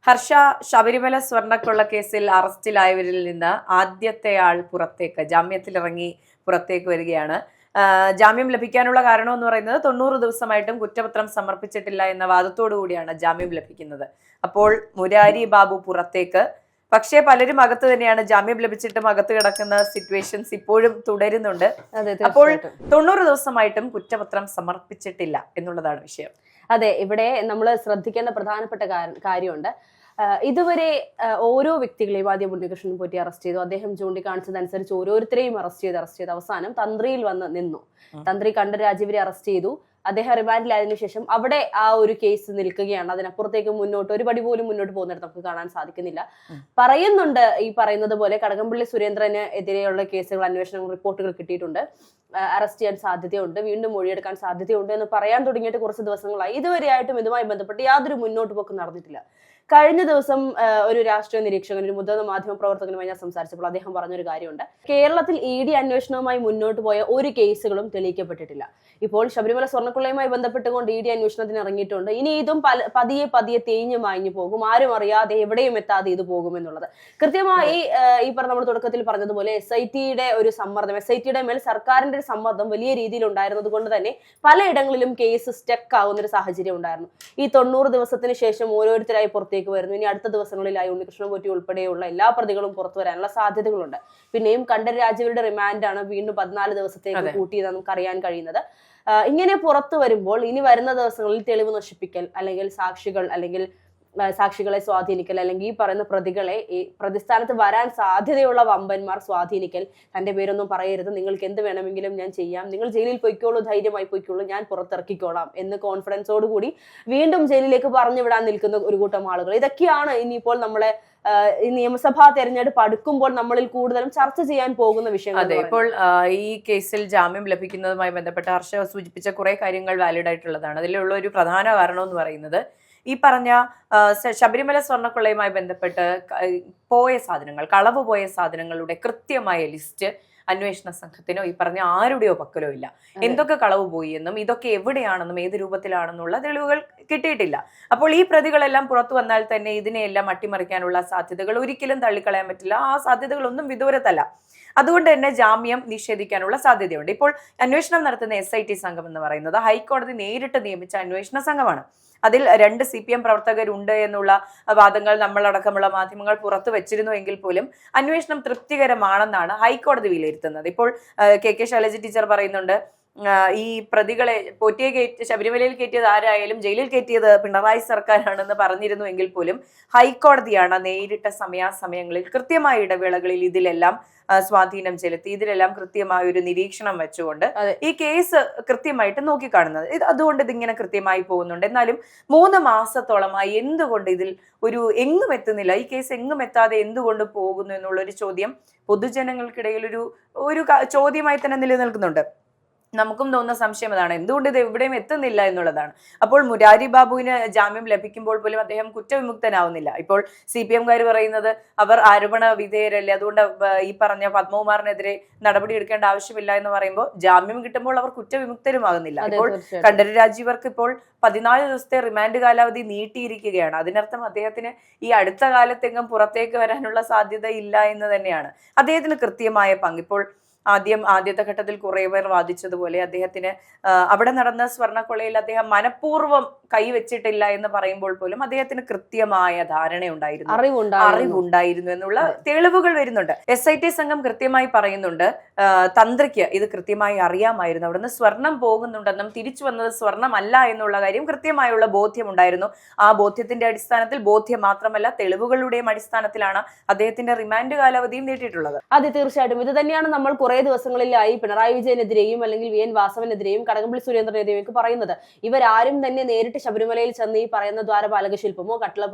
ഹർഷ, ശബരിമല സ്വർണ്ണക്കൊള്ള കേസിൽ അറസ്റ്റിലായവരിൽ നിന്ന് ആദ്യത്തെ ആൾ ജാമ്യത്തിലിറങ്ങി പുറത്തേക്ക് വരികയാണ്. ജാമ്യം ലഭിക്കാനുള്ള കാരണം എന്ന് പറയുന്നത് 90 ദിവസമായിട്ടും കുറ്റപത്രം സമർപ്പിച്ചിട്ടില്ല എന്ന വാദത്തോടു കൂടിയാണ് ജാമ്യം ലഭിക്കുന്നത്. അപ്പോൾ മുരാരി ബാബു പുറത്തേക്ക്. പക്ഷേ പലരും അകത്ത് തന്നെയാണ്. ജാമ്യം ലഭിച്ചിട്ടും അകത്ത് കിടക്കുന്ന സിറ്റുവേഷൻസ് ഇപ്പോഴും തുടരുന്നുണ്ട്. അപ്പോൾ 90 ദിവസമായിട്ടും കുറ്റപത്രം സമർപ്പിച്ചിട്ടില്ല എന്നുള്ളതാണ് വിഷയം. അതെ, ഇവിടെ നമ്മൾ ശ്രദ്ധിക്കേണ്ട പ്രധാനപ്പെട്ട കാര്യമുണ്ട്. ഇതുവരെ ഓരോ വ്യക്തികളെയും ആദ്യം ഉണ്ണികൃഷ്ണൻ പോറ്റി അറസ്റ്റ് ചെയ്തു. അദ്ദേഹം ചൂണ്ടിക്കാണിച്ചതനുസരിച്ച് ഓരോരുത്തരെയും അറസ്റ്റ് ചെയ്ത് അവസാനം തന്ത്രിയിൽ വന്ന് നിന്നു. തന്ത്രി കണ്ഠര് രാജീവരെ അറസ്റ്റ് ചെയ്തു. അദ്ദേഹം റിമാൻഡിലായതിനു ശേഷം അവിടെ ആ ഒരു കേസ് നിൽക്കുകയാണ്. അതിനപ്പുറത്തേക്ക് ഒരു പടി പോലും മുന്നോട്ട് പോകുന്നിടത്ത് നമുക്ക് കാണാൻ സാധിക്കുന്നില്ല. പറയുന്നുണ്ട്, ഈ പറയുന്നത് പോലെ കടകംപള്ളി സുരേന്ദ്രന് എതിരെയുള്ള കേസുകൾ അന്വേഷണ റിപ്പോർട്ടുകൾ കിട്ടിയിട്ടുണ്ട്, അറസ്റ്റ് ചെയ്യാൻ സാധ്യതയുണ്ട്, വീണ്ടും മൊഴിയെടുക്കാൻ സാധ്യതയുണ്ട് എന്ന് പറയാൻ തുടങ്ങിയിട്ട് കുറച്ച് ദിവസങ്ങളായി. ഇതുവരെയായിട്ടും ഇതുമായി ബന്ധപ്പെട്ട് യാതൊരു മുന്നോട്ട് പോക്കും നടന്നിട്ടില്ല. കഴിഞ്ഞ ദിവസം ഒരു രാഷ്ട്രീയ നിരീക്ഷകൻ, ഒരു മുതിർന്ന മാധ്യമ പ്രവർത്തകനുമായി ഞാൻ സംസാരിച്ചപ്പോൾ അദ്ദേഹം പറഞ്ഞൊരു കാര്യമുണ്ട്. കേരളത്തിൽ ED അന്വേഷണവുമായി മുന്നോട്ട് പോയ ഒരു കേസുകളും തെളിയിക്കപ്പെട്ടിട്ടില്ല. ഇപ്പോൾ ശബരിമല സ്വർണ്ണക്കൊള്ളയുമായി ബന്ധപ്പെട്ടുകൊണ്ട് ED അന്വേഷണത്തിന് ഇറങ്ങിയിട്ടുണ്ട്. ഇനി ഇതും പതിയെ തേഞ്ഞു മാഞ്ഞു പോകും. ആരും അറിയാതെ എവിടെയും എത്താതെ ഇത് പോകുമെന്നുള്ളത് കൃത്യമായി ഈ നമ്മൾ തുടക്കത്തിൽ പറഞ്ഞതുപോലെ SITയുടെ ഒരു സമ്മർദ്ദം, SITയുടെ മേൽ സർക്കാരിന്റെ ഒരു സമ്മർദ്ദം വലിയ രീതിയിൽ ഉണ്ടായിരുന്നത് കൊണ്ട് തന്നെ പലയിടങ്ങളിലും കേസ് സ്റ്റക്ക് ആകുന്ന ഒരു സാഹചര്യം ഉണ്ടായിരുന്നു. ഈ 90 ദിവസത്തിന് ശേഷം ഓരോരുത്തരായി പുറത്തേക്ക് വരുന്നു. ഇനി അടുത്ത ദിവസങ്ങളിലായി ഉണ്ണികൃഷ്ണൻ പോറ്റി ഉൾപ്പെടെയുള്ള എല്ലാ പ്രതികളും പുറത്തു വരാനുള്ള സാധ്യതകളുണ്ട്. പിന്നെയും കണ്ഠര് രാജീവരുടെ റിമാൻഡാണ് വീണ്ടും 14 ദിവസത്തേക്ക് കൂട്ടിയത് നമുക്ക് അറിയാൻ കഴിയുന്നത്. ഇങ്ങനെ പുറത്തു വരുമ്പോൾ ഇനി വരുന്ന ദിവസങ്ങളിൽ തെളിവ് നശിപ്പിക്കൽ, അല്ലെങ്കിൽ സാക്ഷികളെ സ്വാധീനിക്കൽ, അല്ലെങ്കിൽ ഈ പറയുന്ന പ്രതികളെ ഈ പ്രതിസ്ഥാനത്ത് വരാൻ സാധ്യതയുള്ള വമ്പന്മാർ സ്വാധീനിക്കൽ, തന്റെ പേരൊന്നും പറയരുത്, നിങ്ങൾക്ക് എന്ത് വേണമെങ്കിലും ഞാൻ ചെയ്യാം, നിങ്ങൾ ജയിലിൽ പൊയ്ക്കോളൂ, ധൈര്യമായി പൊയ്ക്കോളൂ, ഞാൻ പുറത്തിറക്കിക്കോളാം എന്ന് കോൺഫിഡൻസോടുകൂടി വീണ്ടും ജയിലിലേക്ക് പറഞ്ഞു വിടാൻ നിൽക്കുന്ന ഒരു കൂട്ടം ആളുകൾ. ഇതൊക്കെയാണ് ഇനിയിപ്പോൾ നമ്മളെ ഈ നിയമസഭാ തെരഞ്ഞെടുപ്പ് അടുക്കുമ്പോൾ നമ്മളിൽ കൂടുതലും ചർച്ച ചെയ്യാൻ പോകുന്ന വിഷയങ്ങൾ. അതെ, ഇപ്പോൾ ഈ കേസിൽ ജാമ്യം ലഭിക്കുന്നതുമായി ബന്ധപ്പെട്ട ഹർഷ സൂചിപ്പിച്ച കുറെ കാര്യങ്ങൾ വാലിഡ് ആയിട്ടുള്ളതാണ്. അതിലുള്ള ഒരു പ്രധാന കാരണം എന്ന് പറയുന്നത് ഈ പറഞ്ഞ ശബരിമല സ്വർണ്ണക്കൊള്ളയുമായി ബന്ധപ്പെട്ട് കളവ് പോയ സാധനങ്ങളുടെ കൃത്യമായ ലിസ്റ്റ് അന്വേഷണ സംഘത്തിനോ ഈ പറഞ്ഞ ആരുടെയോ പക്കലോ ഇല്ല. എന്തൊക്കെ കളവ് പോയി എന്നും ഇതൊക്കെ എവിടെയാണെന്നും ഏത് രൂപത്തിലാണെന്നുള്ള തെളിവുകൾ കിട്ടിയിട്ടില്ല. അപ്പോൾ ഈ പ്രതികളെല്ലാം പുറത്തു വന്നാൽ തന്നെ ഇതിനെയെല്ലാം അട്ടിമറിക്കാനുള്ള സാധ്യതകൾ ഒരിക്കലും തള്ളിക്കളയാൻ പറ്റില്ല. ആ സാധ്യതകളൊന്നും വിദൂരത്തല്ല. അതുകൊണ്ട് തന്നെ ജാമ്യം നിഷേധിക്കാനുള്ള സാധ്യതയുണ്ട്. ഇപ്പോൾ അന്വേഷണം നടത്തുന്ന SIT സംഘം എന്ന് പറയുന്നത് ഹൈക്കോടതി നേരിട്ട് നിയമിച്ച അന്വേഷണ സംഘമാണ്. അതിൽ 2 CPM പ്രവർത്തകരുണ്ട് എന്നുള്ള വാദങ്ങൾ നമ്മളടക്കമുള്ള മാധ്യമങ്ങൾ പുറത്തു വെച്ചിരുന്നു എങ്കിൽ പോലും അന്വേഷണം തൃപ്തികരമാണെന്നാണ് ഹൈക്കോടതി വിലയിരുത്തുന്നത്. ഇപ്പോൾ KK ശൈലജ ടീച്ചർ പറയുന്നുണ്ട്, ഈ പ്രതികളെ ശബരിമലയിൽ കയറ്റിയത് ആരായാലും ജയിലിൽ കയറ്റിയത് പിണറായി സർക്കാരാണെന്ന് പറഞ്ഞിരുന്നു എങ്കിൽ പോലും ഹൈക്കോടതിയാണ് നേരിട്ട സമയാസമയങ്ങളിൽ കൃത്യമായ ഇടവേളകളിൽ ഇതിലെല്ലാം സ്വാധീനം ചെലുത്തി, ഇതിലെല്ലാം കൃത്യമായ ഒരു നിരീക്ഷണം വെച്ചുകൊണ്ട് ഈ കേസ് കൃത്യമായിട്ട് നോക്കിക്കാണുന്നത്. അതുകൊണ്ട് ഇതിങ്ങനെ കൃത്യമായി പോകുന്നുണ്ട്. എന്നാലും 3 മാസത്തോളമായി എന്തുകൊണ്ട് ഇതിൽ എങ്ങും എത്തുന്നില്ല, ഈ കേസ് എങ്ങും എത്താതെ എന്തുകൊണ്ട് പോകുന്നു എന്നുള്ളൊരു ചോദ്യം പൊതുജനങ്ങൾക്കിടയിൽ ഒരു ചോദ്യമായി തന്നെ നിലനിൽക്കുന്നുണ്ട്. നമുക്കും തോന്നുന്ന സംശയം അതാണ്, എന്തുകൊണ്ട് ഇത് എവിടെയും എത്തുന്നില്ല എന്നുള്ളതാണ്. അപ്പോൾ മുരാരി ബാബുവിന് ജാമ്യം ലഭിക്കുമ്പോൾ പോലും അദ്ദേഹം കുറ്റവിമുക്തനാവുന്നില്ല. ഇപ്പോൾ CPMകാർ പറയുന്നത് അവർ ആരോപണ വിധേയരല്ലേ, അതുകൊണ്ട് ഈ പറഞ്ഞ പത്മകുമാറിനെതിരെ നടപടി എടുക്കേണ്ട ആവശ്യമില്ല എന്ന് പറയുമ്പോൾ ജാമ്യം കിട്ടുമ്പോൾ അവർ കുറ്റവിമുക്തരുമാകുന്നില്ല. ഇപ്പോൾ കണ്ഠര് രാജീവർക്ക് ഇപ്പോൾ 14 ദിവസത്തെ റിമാൻഡ് കാലാവധി നീട്ടിയിരിക്കുകയാണ്. അതിനർത്ഥം അദ്ദേഹത്തിന് ഈ അടുത്ത കാലത്തെങ്ങും പുറത്തേക്ക് വരാനുള്ള സാധ്യത ഇല്ല എന്ന് തന്നെയാണ്. അദ്ദേഹത്തിന് കൃത്യമായ പങ്ക് ഇപ്പോൾ ആദ്യത്തെ ഘട്ടത്തിൽ കുറെ പേർ വാദിച്ചതുപോലെ അദ്ദേഹത്തിന് അവിടെ നടന്ന സ്വർണ്ണക്കൊള്ളയിൽ അദ്ദേഹം മനഃപൂർവ്വം കൈവച്ചിട്ടില്ല എന്ന് പറയുമ്പോൾ പോലും അദ്ദേഹത്തിന് കൃത്യമായ ധാരണയുണ്ടായിരുന്നു, അറിവുണ്ടായിരുന്നു എന്നുള്ള തെളിവുകൾ വരുന്നുണ്ട്. SIT സംഘം കൃത്യമായി പറയുന്നുണ്ട്, തന്ത്രിക്ക് ഇത് കൃത്യമായി അറിയാമായിരുന്നു, അവിടുന്ന് സ്വർണം പോകുന്നുണ്ടെന്നും തിരിച്ചു വന്നത് സ്വർണ്ണമല്ല എന്നുള്ള കാര്യം കൃത്യമായുള്ള ബോധ്യമുണ്ടായിരുന്നു. ആ ബോധ്യത്തിന്റെ അടിസ്ഥാനത്തിൽ, ബോധ്യം മാത്രമല്ല തെളിവുകളുടെയും അടിസ്ഥാനത്തിലാണ് അദ്ദേഹത്തിന്റെ റിമാൻഡ് കാലാവധിയും നീട്ടിയിട്ടുള്ളത്. അതെ, തീർച്ചയായിട്ടും ഇത് തന്നെയാണ് നമ്മൾ കുറെ ദിവസങ്ങളിലായി പിണറായി വിജയനെതിരെയും അല്ലെങ്കിൽ VN വാസവനെതിരെയും കടകംപള്ളി സുരേന്ദ്രനെതിരെയും ഒക്കെ പറയുന്നത്. ഇവരാരും തന്നെ നേരിട്ട് ശബരിമലയിൽ ചെന്ന് ഈ പറയുന്ന ദ്വാരപാലക ശില്പമോ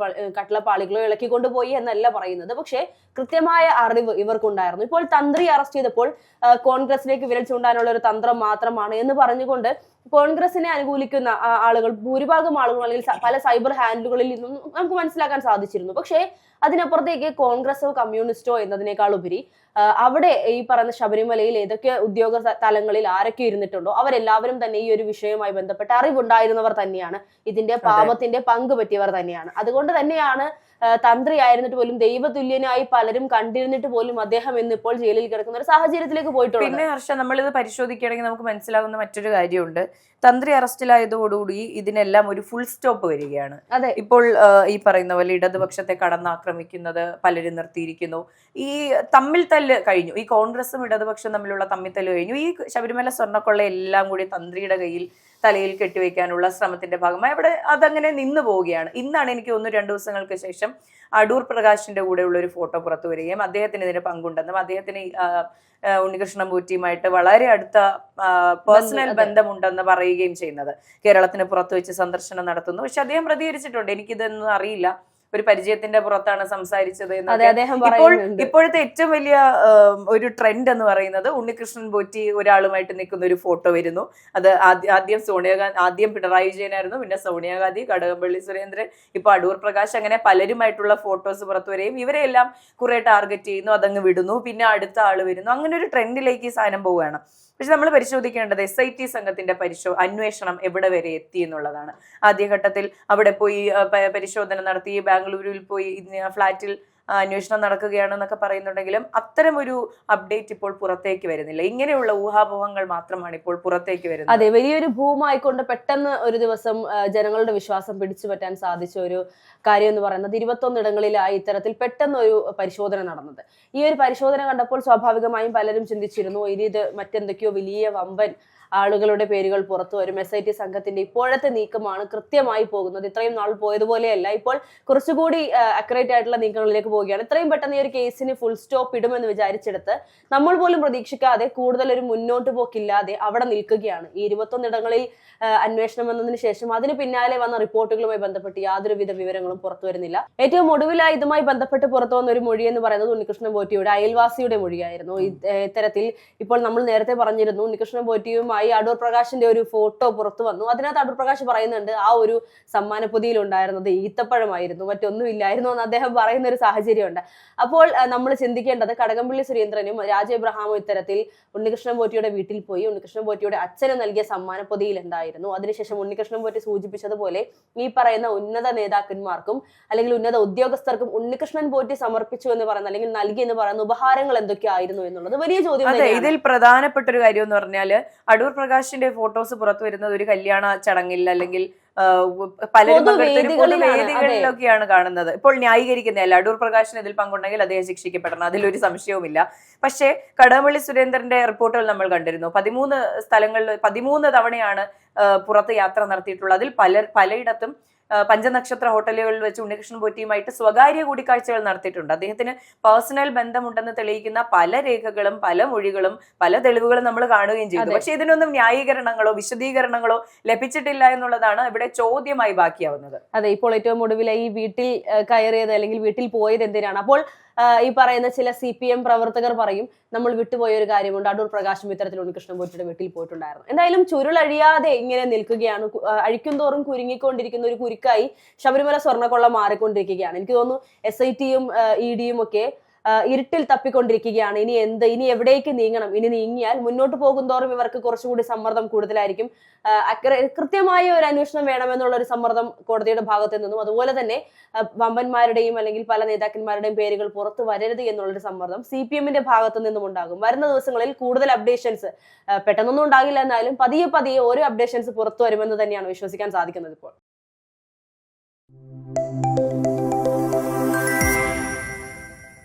കട്ടളപ്പാളികളോ ഇളക്കിക്കൊണ്ടുപോയി എന്നല്ല പറയുന്നത്. പക്ഷേ കൃത്യമായ അറിവ് ഇവർക്കുണ്ടായിരുന്നു. ഇപ്പോൾ തന്ത്രി അറസ്റ്റ് ചെയ്തപ്പോൾ കോൺഗ്രസിലേക്ക് വിരൽ ചൂണ്ടാനുള്ള ഒരു തന്ത്രം മാത്രമാണ് എന്ന് പറഞ്ഞുകൊണ്ട് കോൺഗ്രസിനെ അനുകൂലിക്കുന്ന ആളുകൾ, ഭൂരിഭാഗം ആളുകൾ അല്ലെങ്കിൽ പല സൈബർ ഹാൻഡിലുകളിൽ നിന്നും നമുക്ക് മനസ്സിലാക്കാൻ സാധിച്ചിരുന്നു. പക്ഷേ അതിനപ്പുറത്തേക്ക് കോൺഗ്രസോ കമ്മ്യൂണിസ്റ്റോ എന്നതിനേക്കാൾ ഉപരി അവിടെ ഈ പറയുന്ന ശബരിമലയിൽ ഏതൊക്കെ ഉദ്യോഗ തലങ്ങളിൽ ആരൊക്കെ ഇരുന്നിട്ടുണ്ടോ അവരെല്ലാവരും തന്നെ ഈ ഒരു വിഷയവുമായി ബന്ധപ്പെട്ട് അറിവുണ്ടായിരുന്നവർ തന്നെയാണ്, ഇതിന്റെ പാപത്തിന്റെ പങ്ക് പറ്റിയവർ തന്നെയാണ്. അതുകൊണ്ട് തന്നെയാണ് തന്ത്രി ആയിരുന്നിട്ട് പോലും ദൈവതുല്യനായി പലരും കണ്ടിരുന്നിട്ട് പോലും അദ്ദേഹം ഇന്നിപ്പോൾ ജയിലിൽ കിടക്കുന്ന ഒരു സാഹചര്യത്തിലേക്ക് പോയിട്ടുള്ളത്. പിന്നെ ഹർഷ, നമ്മളിത് പരിശോധിക്കുകയാണെങ്കിൽ നമുക്ക് മനസ്സിലാകുന്ന മറ്റൊരു കാര്യമുണ്ട്. തന്ത്രി അറസ്റ്റിലായതോടുകൂടി ഇതിനെല്ലാം ഒരു ഫുൾ സ്റ്റോപ്പ് വരികയാണ്. അതെ, ഇപ്പോൾ ഈ പറയുന്ന പോലെ ഇടതുപക്ഷത്തെ കടന്നാക്രമിക്കുന്നത് പലരും നിർത്തിയിരിക്കുന്നു. ഈ തമ്മിൽ തല്ല് കഴിഞ്ഞു. ഈ കോൺഗ്രസും ഇടതുപക്ഷവും തമ്മിലുള്ള തമ്മിൽ തല്ല് കഴിഞ്ഞു. ഈ ശബരിമല സ്വർണ്ണക്കൊള്ള എല്ലാം കൂടി തന്ത്രിയുടെ കയ്യിൽ തലയിൽ കെട്ടിവെക്കാനുള്ള ശ്രമത്തിന്റെ ഭാഗമായി അവിടെ അതങ്ങനെ നിന്നു പോവുകയാണ്. ഇന്നാണ് എനിക്ക് തോന്നുന്നു 2 ദിവസങ്ങൾക്ക് ശേഷം അടൂർ പ്രകാശിന്റെ കൂടെയുള്ള ഒരു ഫോട്ടോ പുറത്തു വരികയും അദ്ദേഹത്തിന് ഇതിന് പങ്കുണ്ടെന്നും അദ്ദേഹത്തിന് ഉണ്ണികൃഷ്ണൻ പോറ്റിയുമായിട്ട് വളരെ അടുത്ത പേഴ്സണൽ ബന്ധമുണ്ടെന്ന് പറയുകയും ചെയ്യുന്നത്. കേരളത്തിന് പുറത്തു വെച്ച് സന്ദർശനം നടത്തുന്നു. പക്ഷെ അദ്ദേഹം പ്രതികരിച്ചിട്ടുണ്ട്, എനിക്കിതൊന്നും അറിയില്ല, ഒരു പരിചയത്തിന്റെ പുറത്താണ് സംസാരിച്ചത് എന്നൊക്കെ. ഇപ്പോഴത്തെ ഏറ്റവും വലിയ ഒരു ട്രെൻഡ് എന്ന് പറയുന്നത് ഉണ്ണികൃഷ്ണൻ പോറ്റി ഒരാളുമായിട്ട് നിൽക്കുന്ന ഒരു ഫോട്ടോ വരുന്നു. അത് ആദ്യം പിണറായി വിജയനായിരുന്നു, പിന്നെ സോണിയാഗാന്ധി, കടകംപള്ളി സുരേന്ദ്രൻ, ഇപ്പൊ അടൂർ പ്രകാശ്, അങ്ങനെ പലരുമായിട്ടുള്ള ഫോട്ടോസ് പുറത്തു വരികയും ഇവരെല്ലാം കുറെ ടാർഗറ്റ് ചെയ്യുന്നു, അതങ്ങ് വിടുന്നു, പിന്നെ അടുത്ത ആള് വരുന്നു. അങ്ങനെ ഒരു ട്രെൻഡിലേക്ക് ഈ സാധനം പോവുകയാണ്. പക്ഷെ നമ്മൾ പരിശോധിക്കേണ്ടത് SIT സംഘത്തിന്റെ അന്വേഷണം എവിടെ വരെ എത്തി എന്നുള്ളതാണ്. ആദ്യഘട്ടത്തിൽ അവിടെ പോയി പരിശോധന നടത്തി, ബാംഗ്ലൂരിൽ പോയി ഫ്ലാറ്റിൽ അന്വേഷണം നടക്കുകയാണെന്നൊക്കെ പറയുന്നുണ്ടെങ്കിലും അത്തരം ഒരു അപ്ഡേറ്റ് ഇപ്പോൾ പുറത്തേക്ക് വരുന്നില്ല. ഇങ്ങനെയുള്ള ഊഹാപോഹങ്ങൾ മാത്രമാണ് ഇപ്പോൾ പുറത്തേക്ക് വരുന്നത്. അതെ, വലിയൊരു ഭൂമായിക്കൊണ്ട് പെട്ടെന്ന് ഒരു ദിവസം ജനങ്ങളുടെ വിശ്വാസം പിടിച്ചു പറ്റാൻ സാധിച്ച ഒരു കാര്യം എന്ന് പറയുന്നത് 21 ഇടങ്ങളിലായി ഇത്തരത്തിൽ പെട്ടെന്ന് ഒരു പരിശോധന നടന്നത്. ഈ ഒരു പരിശോധന കണ്ടപ്പോൾ സ്വാഭാവികമായും പലരും ചിന്തിച്ചിരുന്നു, ഇനി ഇത് മറ്റെന്തൊക്കെയോ വലിയ വമ്പൻ ആളുകളുടെ പേരുകൾ പുറത്തു വരും, SIT സംഘത്തിന്റെ ഇപ്പോഴത്തെ നീക്കമാണ് കൃത്യമായി പോകുന്നത്, ഇത്രയും നാൾ പോയതുപോലെയല്ല, ഇപ്പോൾ കുറച്ചുകൂടി അക്യുറേറ്റ് ആയിട്ടുള്ള നീക്കങ്ങളിലേക്ക് പോവുകയാണ്, ഇത്രയും പെട്ടെന്ന് ഈ ഒരു കേസിന് ഫുൾ സ്റ്റോപ്പ് ഇടുമെന്ന് വിചാരിച്ചെടുത്ത് നമ്മൾ പോലും പ്രതീക്ഷിക്കാതെ കൂടുതൽ ഒരു മുന്നോട്ട് പോക്കില്ലാതെ അവിടെ നിൽക്കുകയാണ്. ഈ 21 ഇടങ്ങളിൽ അന്വേഷണം വന്നതിന് ശേഷം അതിന് പിന്നാലെ വന്ന റിപ്പോർട്ടുകളുമായി ബന്ധപ്പെട്ട് യാതൊരുവിധ വിവരങ്ങളും പുറത്തു വരുന്നില്ല. ഏറ്റവും ഒടുവിലായി ഇതുമായി ബന്ധപ്പെട്ട് പുറത്തു വന്ന ഒരു മൊഴി എന്ന് പറയുന്നത് ഉണ്ണികൃഷ്ണൻ പോറ്റിയുടെ അയൽവാസിയുടെ മൊഴിയായിരുന്നു. ഇത്തരത്തിൽ ഇപ്പോൾ നമ്മൾ നേരത്തെ പറഞ്ഞിരുന്നു, ഉണ്ണികൃഷ്ണൻ പോറ്റിയുമായി അടൂർ പ്രകാശിന്റെ ഒരു ഫോട്ടോ പുറത്തു വന്നു. അതിനകത്ത് അടൂർ പ്രകാശ് പറയുന്നുണ്ട് ആ ഒരു സമ്മാനപ്പൊതിയിൽ ഉണ്ടായിരുന്നത് ഈത്തപ്പഴമായിരുന്നു, മറ്റൊന്നുമില്ലായിരുന്നു എന്ന് അദ്ദേഹം പറയുന്ന ഒരു സാഹചര്യമുണ്ട്. അപ്പോൾ നമ്മൾ ചിന്തിക്കേണ്ടത്, കടകംപള്ളി സുരേന്ദ്രനും രാജ എബ്രഹാമും ഇത്തരത്തിൽ ഉണ്ണികൃഷ്ണൻ പോറ്റിയുടെ വീട്ടിൽ പോയി ഉണ്ണികൃഷ്ണൻ പോറ്റിയുടെ അച്ഛന് നൽകിയ സമ്മാനപ്പൊതിയിൽ എന്തായിരുന്നു, അതിനുശേഷം ഉണ്ണികൃഷ്ണൻ പോറ്റി സൂചിപ്പിച്ചതുപോലെ ഈ പറയുന്ന ഉന്നത നേതാക്കന്മാർക്കും അല്ലെങ്കിൽ ഉന്നത ഉദ്യോഗസ്ഥർക്കും ഉണ്ണികൃഷ്ണൻ പോറ്റി സമർപ്പിച്ചു എന്ന് പറയുന്ന അല്ലെങ്കിൽ നൽകി എന്ന് പറയുന്ന ഉപഹാരങ്ങൾ എന്തൊക്കെയായിരുന്നു എന്നുള്ളത് വലിയ ചോദ്യം. ഇതിൽ പ്രധാനപ്പെട്ട ഒരു കാര്യം എന്ന് പറഞ്ഞാൽ അടൂർ പ്രകാശിന്റെ ഫോട്ടോസ് പുറത്തു വരുന്നത് ഒരു കല്യാണ ചടങ്ങിൽ അല്ലെങ്കിൽ പലരും വേദികളിലൊക്കെയാണ് കാണുന്നത്. ഇപ്പോൾ ന്യായീകരിക്കുന്നതല്ല, അടൂർ പ്രകാശിന് ഇതിൽ പങ്കുണ്ടെങ്കിൽ അദ്ദേഹം ശിക്ഷിക്കപ്പെടണം, അതിലൊരു സംശയവുമില്ല. പക്ഷേ കടകംപള്ളി സുരേന്ദ്രന്റെ റിപ്പോർട്ടുകൾ നമ്മൾ കണ്ടിരുന്നു. 13 സ്ഥലങ്ങളിൽ 13 തവണയാണ് പുറത്ത് യാത്ര നടത്തിയിട്ടുള്ളത്. അതിൽ പലയിടത്തും പഞ്ചനക്ഷത്ര ഹോട്ടലുകളിൽ വെച്ച് ഉണ്ണികൃഷ്ണൻ പോറ്റിയുമായിട്ട് സ്വകാര്യ കൂടിക്കാഴ്ചകൾ നടത്തിയിട്ടുണ്ട്. അദ്ദേഹത്തിന് പേഴ്സണൽ ബന്ധമുണ്ടെന്ന് തെളിയിക്കുന്ന പല രേഖകളും പല മൊഴികളും പല തെളിവുകളും നമ്മൾ കാണുകയും ചെയ്തു. പക്ഷെ ഇതിനൊന്നും ന്യായീകരണങ്ങളോ വിശദീകരണങ്ങളോ ലഭിച്ചിട്ടില്ല എന്നുള്ളതാണ് ഇവിടെ ചോദ്യമായി ബാക്കിയാവുന്നത്. അതെ, ഇപ്പോൾ ഏറ്റവും ഒടുവിൽ ഈ വീട്ടിൽ കയറിയത് അല്ലെങ്കിൽ വീട്ടിൽ പോയത് എന്തിനാണ്? അപ്പോൾ ഈ പറയുന്ന ചില CPM പ്രവർത്തകർ പറയും, നമ്മൾ വിട്ടുപോയ ഒരു കാര്യമുണ്ട്, അടൂർ പ്രകാശും ഇത്തരത്തിൽ ഉണ്ണികൃഷ്ണൻ പോറ്റിയുടെ വീട്ടിൽ പോയിട്ടുണ്ടായിരുന്നു. എന്തായാലും ചുരുളഴിയാതെ ഇങ്ങനെ നിൽക്കുകയാണ്. അഴിക്കുംതോറും കുരുങ്ങിക്കൊണ്ടിരിക്കുന്ന ഒരു കുരുക്കായി ശബരിമല സ്വർണ്ണക്കൊള്ള മാറിക്കൊണ്ടിരിക്കുകയാണ്. എനിക്ക് തോന്നുന്നു SITയും EDയും ഒക്കെ ഇരുട്ടിൽ തപ്പിക്കൊണ്ടിരിക്കുകയാണ്. ഇനി എവിടേക്ക് നീങ്ങണം, ഇനി നീങ്ങിയാൽ മുന്നോട്ട് പോകുന്തോറും ഇവർക്ക് കുറച്ചുകൂടി സമ്മർദ്ദം കൂടുതലായിരിക്കും. കൃത്യമായ ഒരു അന്വേഷണം വേണമെന്നുള്ള ഒരു സമ്മർദ്ദം കോടതിയുടെ ഭാഗത്ത് നിന്നും, അതുപോലെ തന്നെ വമ്പന്മാരുടെയും അല്ലെങ്കിൽ പല നേതാക്കന്മാരുടെയും പേരുകൾ പുറത്തു വരരുത് എന്നുള്ളൊരു സമ്മർദ്ദം CPMന്റെ ഭാഗത്തു നിന്നും ഉണ്ടാകും. വരുന്ന ദിവസങ്ങളിൽ കൂടുതൽ അപ്ഡേഷൻസ് പെട്ടെന്നൊന്നും ഉണ്ടാകില്ല, എന്നാലും പതിയെ പതിയെ ഓരോ അപ്ഡേഷൻസ് പുറത്തു വരുമെന്ന് തന്നെയാണ് വിശ്വസിക്കാൻ സാധിക്കുന്നത് ഇപ്പോൾ.